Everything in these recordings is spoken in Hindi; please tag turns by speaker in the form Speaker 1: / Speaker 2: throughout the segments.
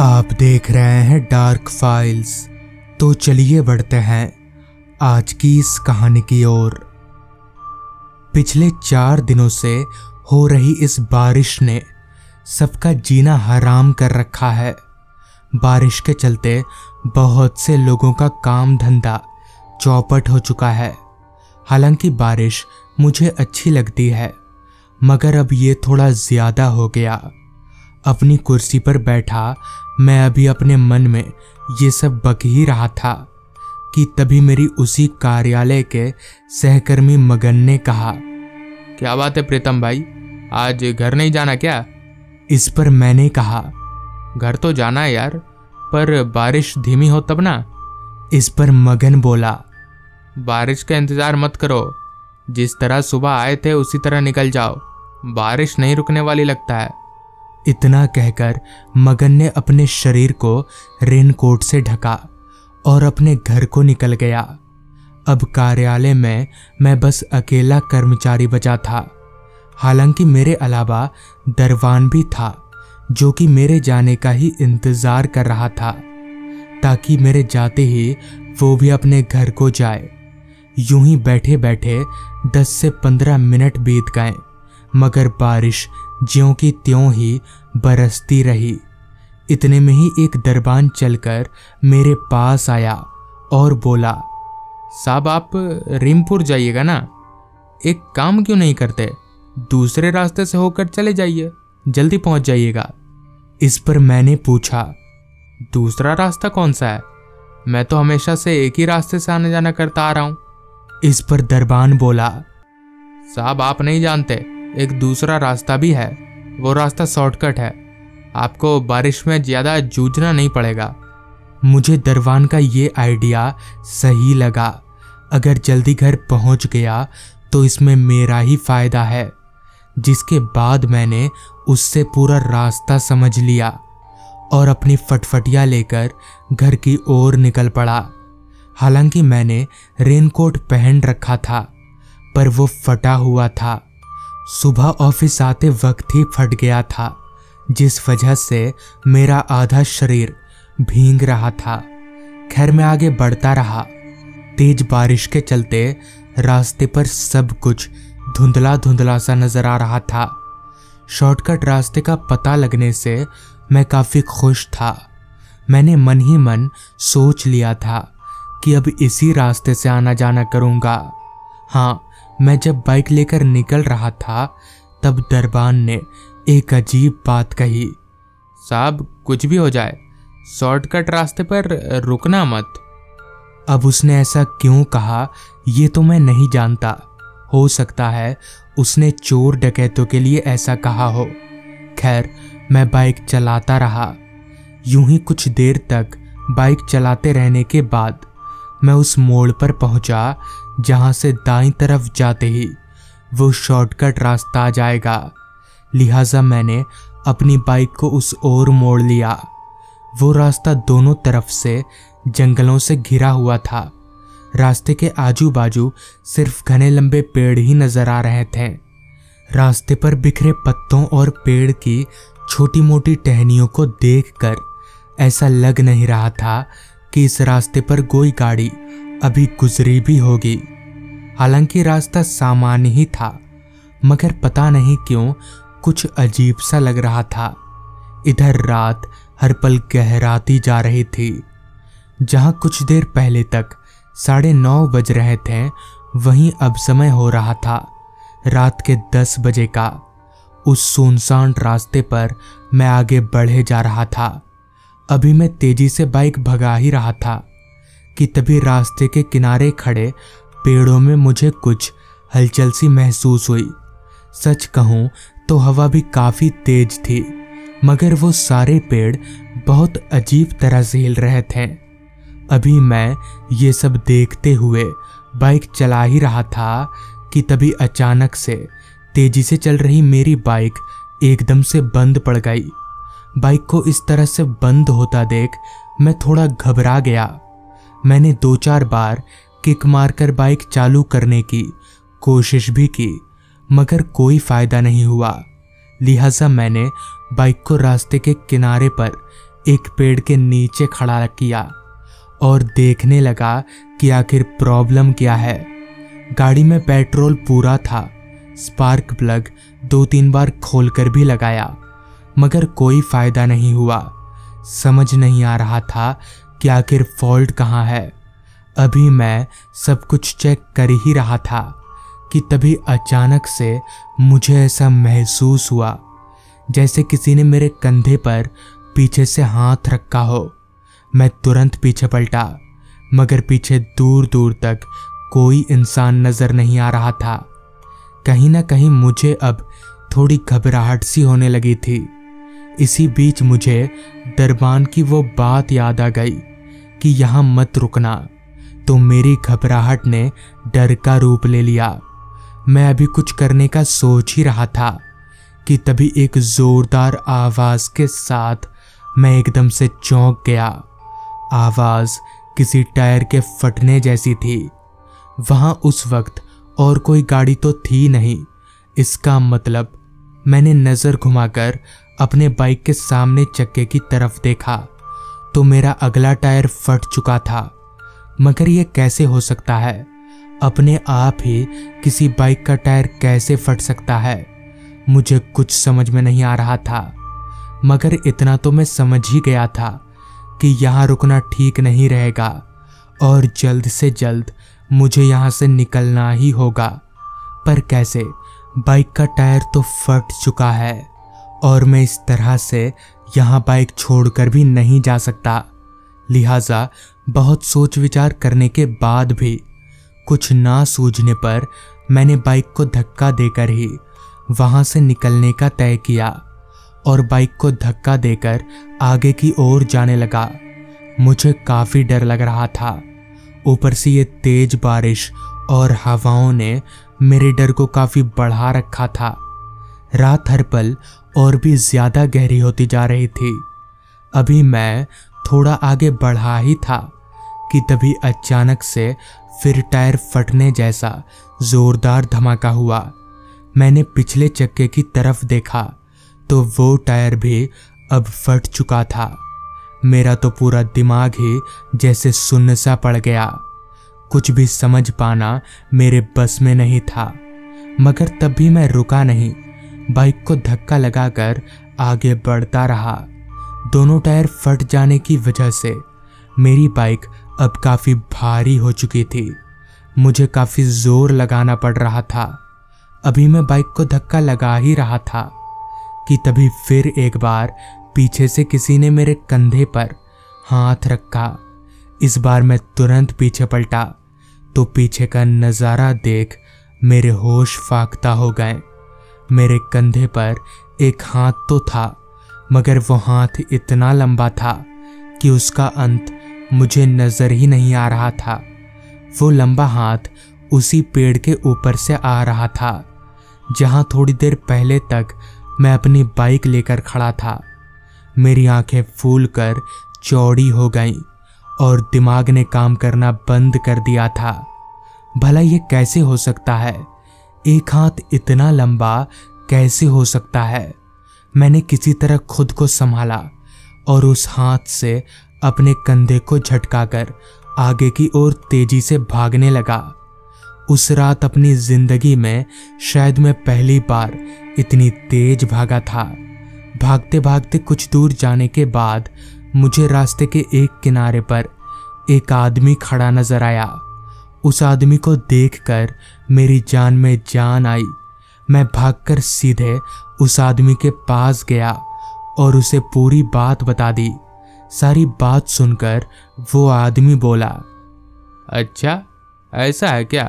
Speaker 1: आप देख रहे हैं डार्क फाइल्स। तो चलिए बढ़ते हैं आज की इस कहानी की ओर। पिछले 4 दिनों से हो रही इस बारिश ने सबका जीना हराम कर रखा है। बारिश के चलते बहुत से लोगों का काम धंधा चौपट हो चुका है। हालांकि बारिश मुझे अच्छी लगती है, मगर अब ये थोड़ा ज्यादा हो गया। अपनी कुर्सी पर बैठा मैं अभी अपने मन में ये सब बक ही रहा था कि तभी मेरी उसी कार्यालय के सहकर्मी मगन ने कहा,
Speaker 2: क्या बात है प्रीतम भाई, आज घर नहीं जाना क्या?
Speaker 1: इस पर मैंने कहा,
Speaker 2: घर तो जाना है यार, पर बारिश धीमी हो तब ना।
Speaker 1: इस पर मगन बोला,
Speaker 2: बारिश का इंतजार मत करो, जिस तरह सुबह आए थे उसी तरह निकल जाओ, बारिश नहीं रुकने वाली लगता है।
Speaker 1: इतना कहकर मगन ने अपने शरीर को रेनकोट से ढका और अपने घर को निकल गया। अब कार्यालय में मैं बस अकेला कर्मचारी बचा था। हालांकि मेरे अलावा दरवान भी था, जो कि मेरे जाने का ही इंतजार कर रहा था, ताकि मेरे जाते ही वो भी अपने घर को जाए। यूं ही बैठे बैठे 10 से 15 मिनट बीत गए, मगर बारिश ज्यों की त्यों ही बरसती रही। इतने में ही एक दरबान चलकर मेरे पास आया और बोला,
Speaker 2: साहब आप रीमपुर जाइएगा ना, एक काम क्यों नहीं करते, दूसरे रास्ते से होकर चले जाइए, जल्दी पहुंच जाइएगा।
Speaker 1: इस पर मैंने पूछा,
Speaker 2: दूसरा रास्ता कौन सा है? मैं तो हमेशा से एक ही रास्ते से आने जाना करता आ रहा हूं।
Speaker 1: इस पर दरबान बोला,
Speaker 2: साहब आप नहीं जानते, एक दूसरा रास्ता भी है, वो रास्ता शॉर्टकट है, आपको बारिश में ज्यादा जूझना नहीं पड़ेगा।
Speaker 1: मुझे दरबान का ये आइडिया सही लगा। अगर जल्दी घर पहुंच गया तो इसमें मेरा ही फायदा है। जिसके बाद मैंने उससे पूरा रास्ता समझ लिया और अपनी फटफटिया लेकर घर की ओर निकल पड़ा। हालांकि मैंने रेनकोट पहन रखा था, पर वो फटा हुआ था। सुबह ऑफिस आते वक्त ही फट गया था, जिस वजह से मेरा आधा शरीर भीग रहा था। खैर मैं आगे बढ़ता रहा। तेज बारिश के चलते रास्ते पर सब कुछ धुंधला धुंधला सा नजर आ रहा था। शॉर्टकट रास्ते का पता लगने से मैं काफी खुश था। मैंने मन ही मन सोच लिया था कि अब इसी रास्ते से आना जाना करूंगा। हाँ, मैं जब बाइक लेकर निकल रहा था तब दरबान ने एक अजीब बात कही,
Speaker 2: साहब कुछ भी हो जाए, शॉर्टकट रास्ते पर रुकना मत।
Speaker 1: अब उसने ऐसा क्यों कहा ये तो मैं नहीं जानता। हो सकता है उसने चोर डकैतों के लिए ऐसा कहा हो। खैर मैं बाइक चलाता रहा। यूं ही कुछ देर तक बाइक चलाते रहने के बाद मैं उस मोड़ पर पहुंचा जहां से दाईं तरफ जाते ही वो शॉर्टकट रास्ता आ जाएगा। लिहाजा मैंने अपनी बाइक को उस ओर मोड़ लिया। वो रास्ता दोनों तरफ से जंगलों से घिरा हुआ था। रास्ते के आजू बाजू सिर्फ घने लंबे पेड़ ही नजर आ रहे थे। रास्ते पर बिखरे पत्तों और पेड़ की छोटी मोटी टहनियों को देखकर ऐसा लग नहीं रहा था कि इस रास्ते पर कोई गाड़ी अभी गुजरी भी होगी। हालांकि रास्ता सामान्य ही था, मगर पता नहीं क्यों कुछ अजीब सा लग रहा था। इधर रात हर पल गहराती जा रही थी। जहां कुछ देर पहले तक 9:30 बज रहे थे, वहीं अब समय हो रहा था रात के 10 बजे का। उस सुनसान रास्ते पर मैं आगे बढ़े जा रहा था। अभी मैं तेजी से बाइक भगा ही रहा था कि तभी रास्ते के किनारे खड़े पेड़ों में मुझे कुछ हलचल सी महसूस हुई। सच कहूं तो हवा भी काफी तेज थी, मगर वो सारे पेड़ बहुत अजीब तरह से हिल रहे थे। अभी मैं ये सब देखते हुए बाइक चला ही रहा था कि तभी अचानक से तेजी से चल रही मेरी बाइक एकदम से बंद पड़ गई। बाइक को इस तरह से बंद होता देख मैं थोड़ा घबरा गया। मैंने 2-4 बार किक मारकर बाइक चालू करने की कोशिश भी की, मगर कोई फायदा नहीं हुआ। लिहाजा मैंने बाइक को रास्ते के किनारे पर एक पेड़ के नीचे खड़ा किया और देखने लगा कि आखिर प्रॉब्लम क्या है। गाड़ी में पेट्रोल पूरा था। स्पार्क प्लग 2-3 बार खोलकर भी लगाया, मगर कोई फायदा नहीं हुआ। समझ नहीं आ रहा था कि आखिर फॉल्ट कहाँ है। अभी मैं सब कुछ चेक कर ही रहा था कि तभी अचानक से मुझे ऐसा महसूस हुआ जैसे किसी ने मेरे कंधे पर पीछे से हाथ रखा हो। मैं तुरंत पीछे पलटा, मगर पीछे दूर दूर तक कोई इंसान नजर नहीं आ रहा था। कहीं ना कहीं मुझे अब थोड़ी घबराहट सी होने लगी थी। इसी बीच मुझे दरबान की वो बात याद आ गई कि यहाँ मत रुकना, तो मेरी घबराहट ने डर का रूप ले लिया। मैं अभी कुछ करने का सोच ही रहा था कि तभी एक जोरदार आवाज के साथ मैं एकदम से चौंक गया। आवाज किसी टायर के फटने जैसी थी। वहां उस वक्त और कोई गाड़ी तो थी नहीं। इसका मतलब मैंने नजर घुमाकर अपने बाइक के सामने चक्के की तरफ देखा तो मेरा अगला टायर फट चुका था। मगर यह कैसे हो सकता है? अपने आप ही किसी बाइक का टायर कैसे फट सकता है? मुझे कुछ समझ में नहीं आ रहा था, मगर इतना तो मैं समझ ही गया था कि यहाँ रुकना ठीक नहीं रहेगा और जल्द से जल्द मुझे यहाँ से निकलना ही होगा। पर कैसे? बाइक का टायर तो फट चुका है और मैं इस तरह से यहाँ बाइक छोड़कर भी नहीं जा सकता। लिहाजा बहुत सोच विचार करने के बाद भी कुछ ना सूझने पर मैंने बाइक को धक्का देकर ही वहां से निकलने का तय किया और बाइक को धक्का देकर आगे की ओर जाने लगा। मुझे काफी डर लग रहा था। ऊपर से ये तेज बारिश और हवाओं ने मेरे डर को काफी बढ़ा रखा था। रात हर पल और भी ज्यादा गहरी होती जा रही थी। अभी मैं थोड़ा आगे बढ़ा ही था कि तभी अचानक से फिर टायर फटने जैसा जोरदार धमाका हुआ। मैंने पिछले चक्के की तरफ देखा तो वो टायर भी अब फट चुका था। मेरा तो पूरा दिमाग ही जैसे सुन्न सा पड़ गया। कुछ भी समझ पाना मेरे बस में नहीं था। मगर तब भी मैं रुका नहीं, बाइक को धक्का लगाकर आगे बढ़ता रहा। दोनों टायर फट जाने की वजह से मेरी बाइक अब काफी भारी हो चुकी थी। मुझे काफी जोर लगाना पड़ रहा था। अभी मैं बाइक को धक्का लगा ही रहा था कि तभी फिर एक बार पीछे से किसी ने मेरे कंधे पर हाथ रखा। इस बार मैं तुरंत पीछे पलटा तो पीछे का नजारा देख मेरे होश फाख्ता हो गए। मेरे कंधे पर एक हाथ तो था, मगर वो हाथ इतना लंबा था कि उसका अंत मुझे नजर ही नहीं आ रहा था। वो लंबा हाथ उसी पेड़ के ऊपर से आ रहा था जहां थोड़ी देर पहले तक मैं अपनी बाइक लेकर खड़ा था। मेरी आंखें फूलकर चौड़ी हो गईं और दिमाग ने काम करना बंद कर दिया था। भला ये कैसे हो सकता है? एक हाथ इतना लंबा कैसे हो सकता है? मैंने किसी तरह खुद को संभाला और उस हाथ से अपने कंधे को झटकाकर आगे की ओर तेजी से भागने लगा। उस रात अपनी जिंदगी में शायद मैं पहली बार इतनी तेज भागा था। भागते भागते कुछ दूर जाने के बाद मुझे रास्ते के एक किनारे पर एक आदमी खड़ा नजर आया। उस आदमी को देखकर मेरी जान में जान आई। मैं भागकर सीधे उस आदमी के पास गया और उसे पूरी बात बता दी। सारी बात सुनकर वो आदमी बोला,
Speaker 2: अच्छा ऐसा है क्या?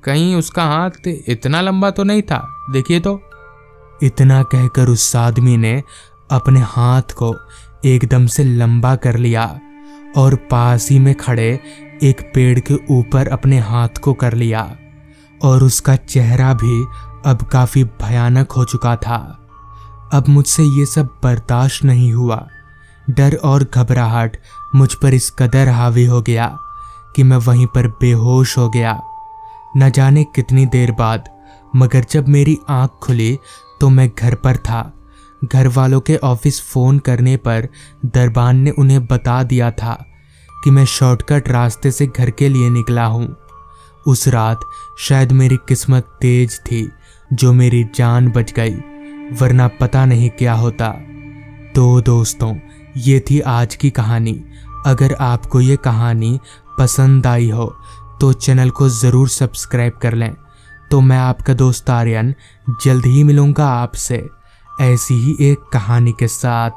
Speaker 2: कहीं उसका हाथ इतना लंबा तो नहीं था, देखिए तो।
Speaker 1: इतना कहकर उस आदमी ने अपने हाथ को एकदम से लंबा कर लिया और पास ही में खड़े एक पेड़ के ऊपर अपने हाथ को कर लिया और उसका चेहरा भी अब काफी भयानक हो चुका था। अब मुझसे ये सब बर्दाश्त नहीं हुआ। डर और घबराहट मुझ पर इस कदर हावी हो गया कि मैं वहीं पर बेहोश हो गया। न जाने कितनी देर बाद, मगर जब मेरी आंख खुली तो मैं घर पर था। घर वालों के ऑफिस फ़ोन करने पर दरबान ने उन्हें बता दिया था कि मैं शॉर्टकट रास्ते से घर के लिए निकला हूँ। उस रात शायद मेरी किस्मत तेज थी जो मेरी जान बच गई, वरना पता नहीं क्या होता। तो दोस्तों, ये थी आज की कहानी। अगर आपको ये कहानी पसंद आई हो तो चैनल को ज़रूर सब्सक्राइब कर लें। तो मैं आपका दोस्त आर्यन जल्द ही मिलूँगा आपसे ऐसी ही एक कहानी के साथ।